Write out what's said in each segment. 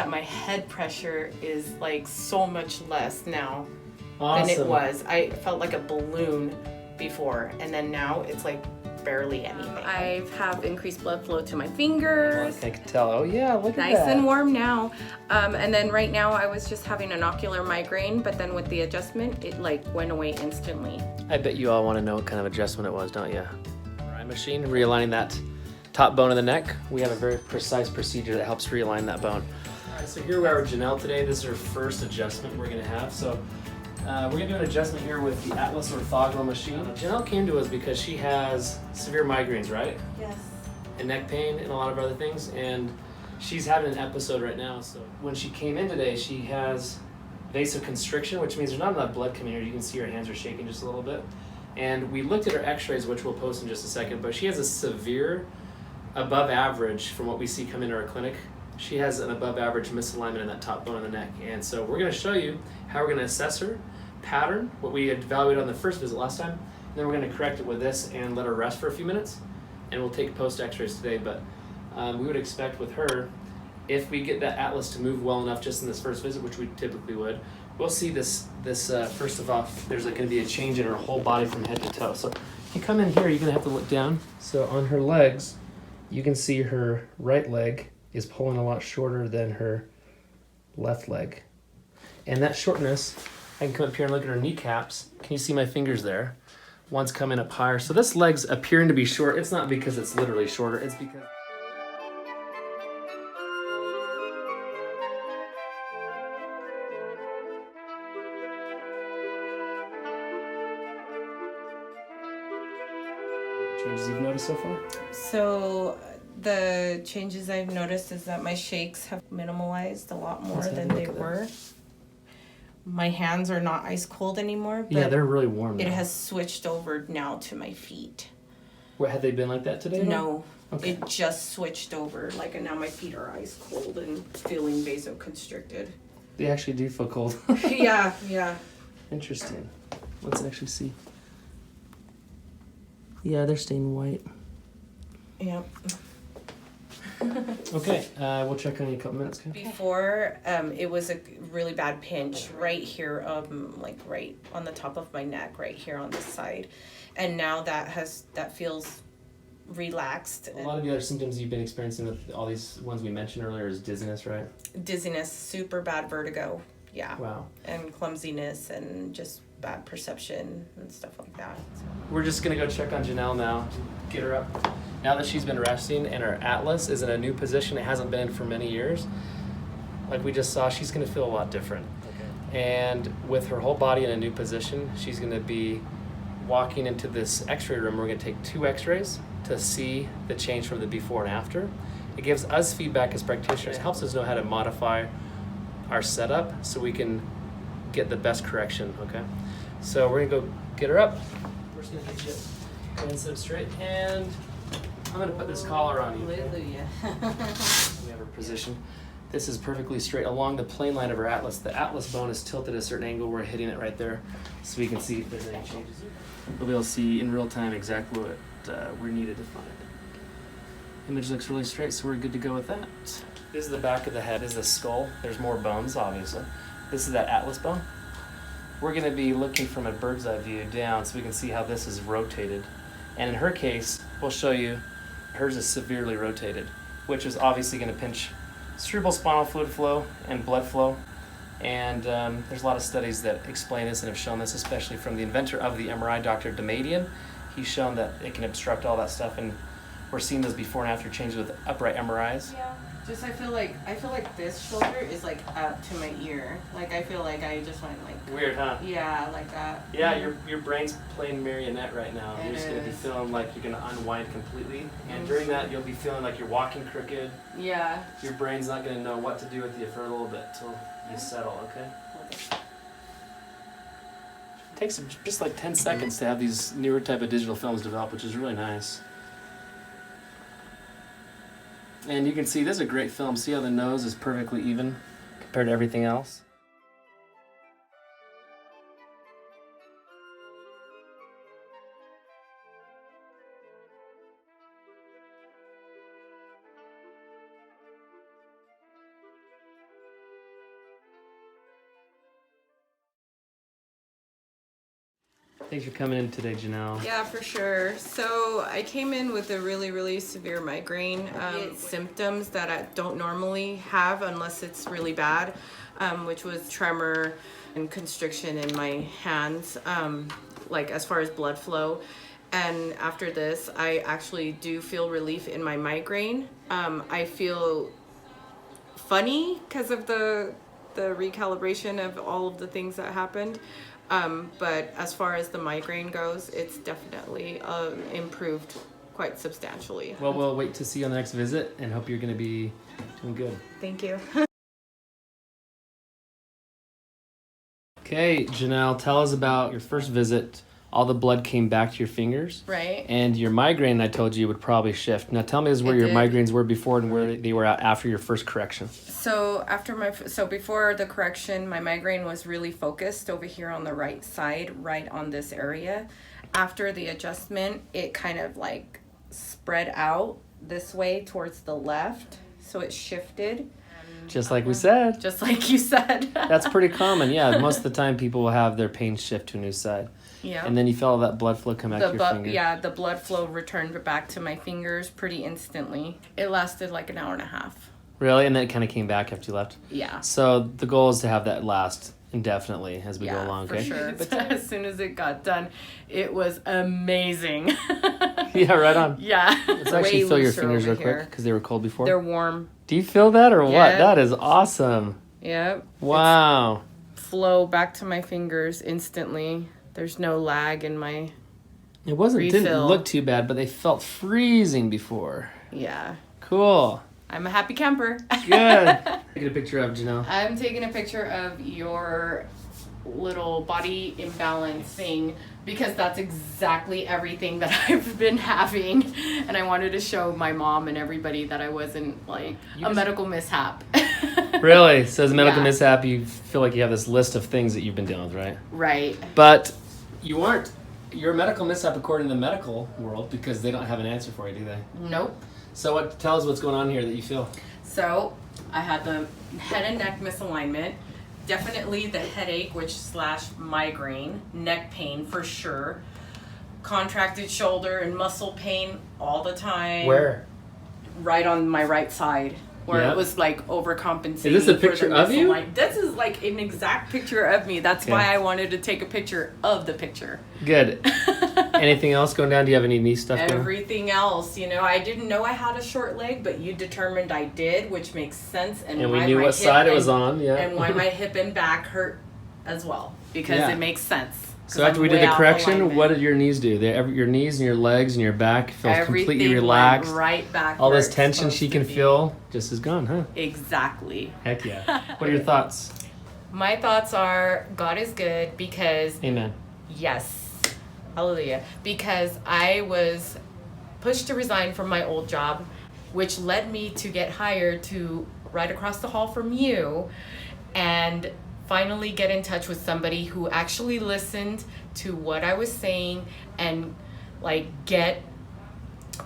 that my head pressure is like so much less now Awesome. than it was. I felt like a balloon before, and then now it's like barely anything. I have increased blood flow to my fingers. I can tell. Oh yeah, look at that. Nice and warm now. And then right now I was just having an ocular migraine, but then with the adjustment, it like went away instantly. I bet you all want to know what kind of adjustment it was, don't you? MRI machine, realigning that top bone of the neck. We have a very precise procedure that helps realign that bone. All right, so here we are with Janelle today. This is her first adjustment we're gonna have. So we're gonna do an adjustment here with the Atlas orthogonal machine. Janelle came to us because she has severe migraines, right? Yes. And neck pain and a lot of other things. And she's having an episode right now. So when she came in today, she has vasoconstriction, which means there's not enough blood coming here. You can see her hands are shaking just a little bit. And we looked at her x-rays, which we'll post in just a second, but she has a severe above average from what we see come into our clinic. She has an above average misalignment in that top bone of the neck. And so we're gonna show you how we're gonna assess her pattern, what we evaluated on the first visit last time, and then we're gonna correct it with this and let her rest for a few minutes, and we'll take post x-rays today. But we would expect with her, if we get that Atlas to move well enough just in this first visit, which we typically would, we'll see this first of all, there's gonna be a change in her whole body from head to toe. So if you come in here, you're gonna have to look down. So on her legs, you can see her right leg is pulling a lot shorter than her left leg. And that shortness, I can come up here and look at her kneecaps. Can you see my fingers there? One's coming up higher. So this leg's appearing to be short. It's not because it's literally shorter, it's because changes you've noticed so far? So the changes I've noticed is that my shakes have minimalized a lot more than they were. My hands are not ice cold anymore, but yeah, they're really warm now. It has switched over now to my feet. What, had they been like that today? No, okay. It just switched over. Like, and now my feet are ice cold and feeling vasoconstricted. They actually do feel cold. Yeah. Interesting. Let's actually see. Yeah, they're staying white. Yep. Okay, we'll check on you in a couple minutes. Okay? Before, it was a really bad pinch right here, like right on the top of my neck, right here on this side, and now that feels relaxed. A lot of the other symptoms you've been experiencing with all these ones we mentioned earlier is dizziness, right? Dizziness, super bad vertigo, yeah. Wow. And clumsiness and just bad perception and stuff like that. We're just gonna go check on Janelle now, get her up. Now that she's been resting and her Atlas is in a new position, it hasn't been for many years, like we just saw, she's gonna feel a lot different. Okay. And with her whole body in a new position, she's gonna be walking into this x-ray room. We're gonna take 2 x-rays to see the change from the before and after. It gives us feedback as practitioners, helps us know how to modify our setup so we can get the best correction, okay? So we're gonna go get her up. We're just gonna get you and sit up straight, and I'm gonna put this collar on you. Hallelujah. We have her position. This is perfectly straight along the plane line of her Atlas. The Atlas bone is tilted at a certain angle. We're hitting it right there so we can see if there's any changes. We'll be able to see in real time exactly what we're needed to find. Image looks really straight, so we're good to go with that. This is the back of the head, this is the skull. There's more bones, obviously. This is that Atlas bone. We're gonna be looking from a bird's eye view down so we can see how this is rotated. And in her case, we'll show you, hers is severely rotated, which is obviously gonna pinch cerebral spinal fluid flow and blood flow. And there's a lot of studies that explain this and have shown this, especially from the inventor of the MRI, Dr. Damadian. He's shown that it can obstruct all that stuff, and we're seeing those before and after changes with upright MRIs. Yeah. Just I feel like this shoulder is like up to my ear. Like I feel like I just went like Weird, huh? Yeah, like that. Yeah, your brain's playing marionette right now. You're just gonna be feeling like you're gonna unwind completely, and during that you'll be feeling like you're walking crooked. Yeah. Your brain's not gonna know what to do with you for a little bit till you settle. Okay. It takes just like 10 seconds to have these newer type of digital films develop, which is really nice. And you can see this is a great film. See how the nose is perfectly even compared to everything else? Thanks for coming in today, Janelle. Yeah, for sure. So I came in with a really, really severe migraine. Symptoms that I don't normally have unless it's really bad, which was tremor and constriction in my hands, like as far as blood flow. And after this, I actually do feel relief in my migraine. I feel funny because of the recalibration of all of the things that happened. But as far as the migraine goes, it's definitely improved quite substantially. Well, we'll wait to see you on the next visit and hope you're going to be doing good. Thank you. Okay, Janelle, tell us about your first visit. All the blood came back to your fingers. Right. And your migraine, I told you, would probably shift. Now tell me where your migraines were before and where they were at after your first correction. So before the correction, my migraine was really focused over here on the right side, right on this area. After the adjustment, it kind of like spread out this way towards the left. So it shifted. Just like we said. Just like you said. That's pretty common. Yeah, most of the time people will have their pain shift to a new side. Yeah. And then you feel that blood flow come back to your finger. Yeah, the blood flow returned back to my fingers pretty instantly. It lasted like an hour and a half. Really? And then it kind of came back after you left? Yeah. So the goal is to have that last indefinitely as we go along, okay? For sure. But as soon as it got done, it was amazing. Yeah, right on. Yeah. Let's actually feel your fingers real quick because they were cold before. They're warm. Do you feel that or what? That is awesome. Yep. Wow. Flow back to my fingers instantly. There's no lag in my didn't look too bad, but they felt freezing before. Yeah. Cool. I'm a happy camper. Good. Take a picture of Janelle. I'm taking a picture of your little body imbalance thing because that's exactly everything that I've been having, and I wanted to show my mom and everybody that I wasn't like a medical mishap. Really? So as a medical mishap, you feel like you have this list of things that you've been dealing with, right? Right. But you aren't. You're a medical mishap according to the medical world because they don't have an answer for you, do they? Nope. So tell us what's going on here that you feel. So I had the head and neck misalignment. Definitely the headache, / migraine, neck pain for sure, contracted shoulder and muscle pain all the time. Where? Right on my right side, where it was like overcompensating. Is this a picture of you? This is like an exact picture of me. That's why I wanted to take a picture of the picture. Good. Anything else going down? Do you have any knee stuff going on? Everything else, I didn't know I had a short leg, but you determined I did, which makes sense. And we knew what side it was on, yeah. And why my hip and back hurt as well, because it makes sense. So after we did the correction, what did your knees do? Your knees and your legs and your back felt completely relaxed. Went right back. All this tension she can feel just is gone, huh? Exactly. Heck yeah. What are your thoughts? My thoughts are God is good because... Amen. Yes. Hallelujah. Because I was pushed to resign from my old job, which led me to get hired to right across the hall from you and finally get in touch with somebody who actually listened to what I was saying and like get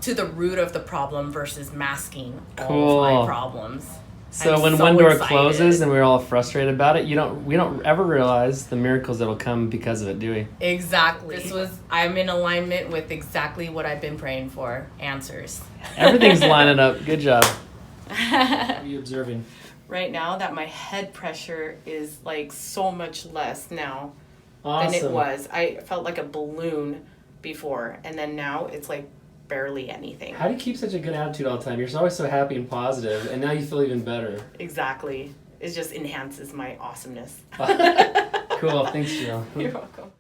to the root of the problem versus masking all of my problems. So when one door closes and we're all frustrated about it, we don't ever realize the miracles that'll come because of it, do we? Exactly. I'm in alignment with exactly what I've been praying for. Answers. Everything's lining up. Good job. What are you observing? Right now that my head pressure is like so much less now than it was. I felt like a balloon before, and then now it's like barely anything. How do you keep such a good attitude all the time? You're always so happy and positive, and now you feel even better. Exactly. It just enhances my awesomeness. Cool. Thanks, Janelle. You're welcome.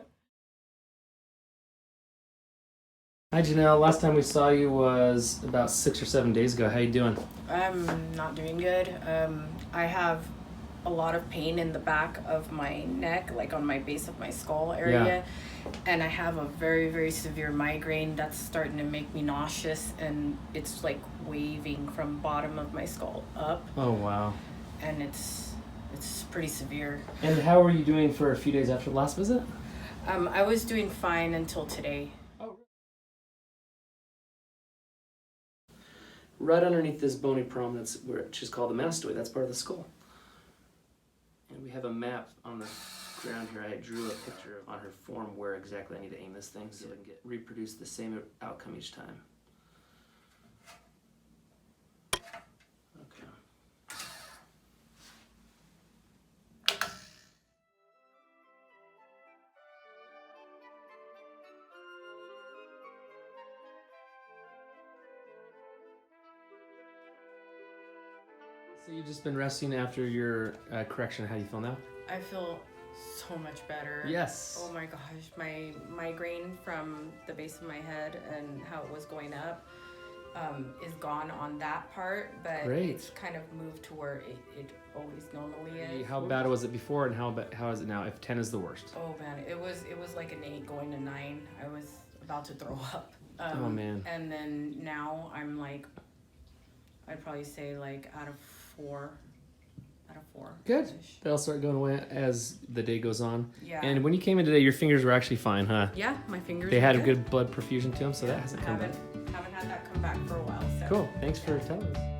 Hi, Janelle. Last time we saw you was about 6 or 7 days ago. How you doing? I'm not doing good. I have a lot of pain in the back of my neck, like on my base of my skull area. Yeah. And I have a very, very severe migraine that's starting to make me nauseous, and it's like waving from bottom of my skull up. Oh, wow. And it's pretty severe. And how were you doing for a few days after the last visit? I was doing fine until today. Oh. Right underneath this bony prominence, which is called the mastoid, that's part of the skull. And we have a map on the ground here, I drew a picture on her form where exactly I need to aim this thing so I can reproduce the same outcome each time. Okay. So you've just been resting after your correction. How do you feel now? I feel so much better. Yes. Oh my gosh, my migraine from the base of my head and how it was going up is gone on that part, but Great. it's kind of moved to where it always normally is. How bad was it before, and how is it now? If 10 is the worst. Oh man, it was like an 8 going to 9. I was about to throw up. Oh man. And then now I'm like, I'd probably say like out of 4. Good. They'll start going away as the day goes on. Yeah. And when you came in today, your fingers were actually fine, huh? Yeah, my fingers. They were had a good blood perfusion to them, so yeah, that hasn't come back. Haven't had that come back for a while. So. Cool. Thanks for telling us.